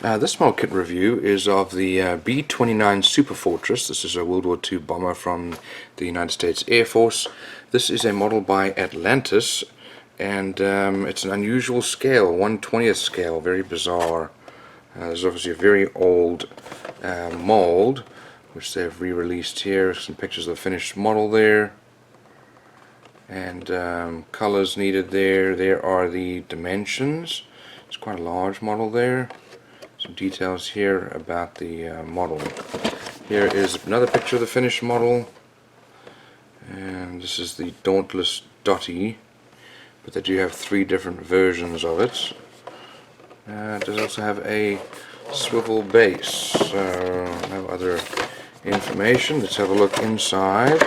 This model kit review is of the B-29 Superfortress. This is a World War II bomber from the United States Air Force. This is a model by Atlantis, and it's an unusual scale, 1/20th scale, very bizarre. There's obviously a very old mold, which they've re-released here. Some pictures of the finished model there, and colors needed there. There are the dimensions. It's quite a large model there. Some details here about the model. Here is another picture of the finished model, and this is the Dauntless Dotty, but they do have three different versions of it. It does also have a swivel base, so no other information. Let's have a look inside.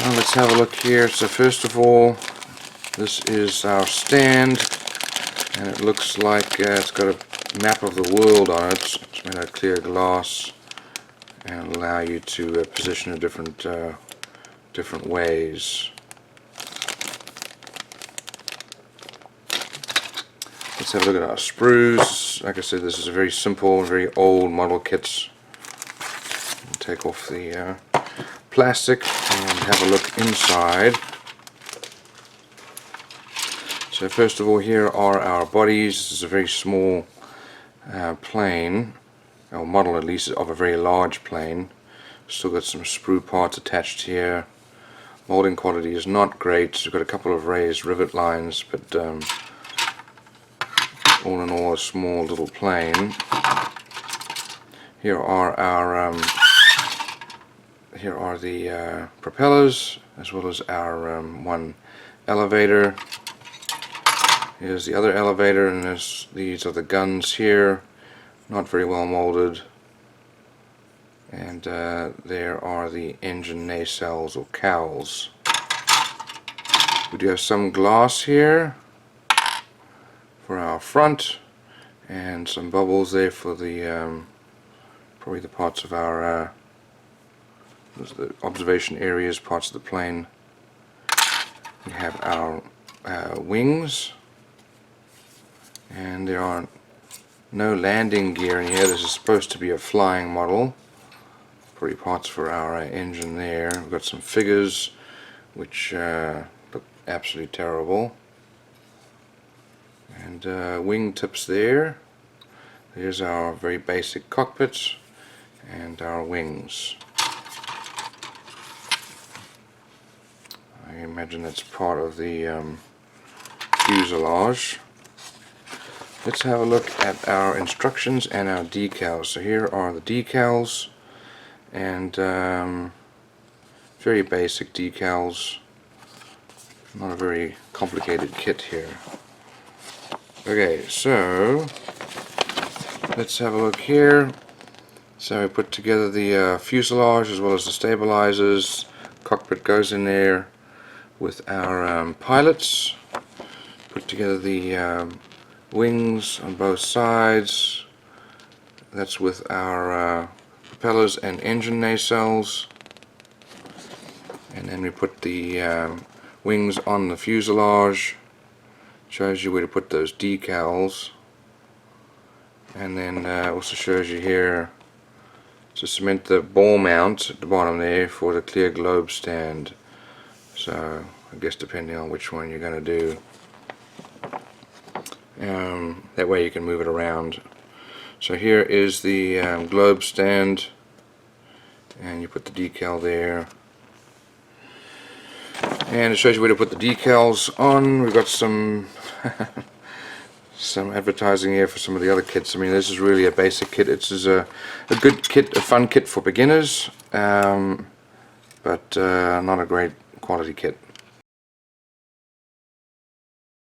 Let's have a look here. So first of all, this is our stand, and it looks like it's got a map of the world on it. It's made out of clear glass and allow you to position it different ways. Let's have a look at our sprues. Like I said, this is a very simple, very old model kit. Take off the plastic and have a look inside. So first of all, here are our bodies. This is a very small plane, or model at least, of a very large plane. Still got some sprue parts attached here. Molding quality is not great. We've got a couple of raised rivet lines, but all in all, a small little plane. Here are the propellers, as well as our one elevator. Here's the other elevator, and these are the guns here, not very well molded. And there are the engine nacelles or cowls. We do have some glass here for our front, and some bubbles there for the probably the parts of our the observation areas, parts of the plane. We have our wings, and there are no landing gear in here. This is supposed to be a flying model. Pretty parts for our engine there. We've got some figures which look absolutely terrible, and wing tips there. Here's our very basic cockpit and our wings. I imagine that's part of the fuselage. Let's have a look at our instructions and our decals. So here are the decals, and very basic decals. Not a very complicated kit here. Okay, so let's have a look here. So we put together the fuselage as well as the stabilizers. Cockpit goes in there with our pilots. Put together the wings on both sides. That's with our propellers and engine nacelles. And then we put the wings on the fuselage. Shows you where to put those decals. And then also shows you here to cement the ball mount at the bottom there for the clear globe stand. So I guess depending on which one you're going to do, that way you can move it around. So here is the globe stand, and you put the decal there, and it shows you where to put the decals on. We've got some some advertising here for some of the other kits. I mean, this is really a basic kit. It's a good kit, a fun kit for beginners, but not a great quality kit.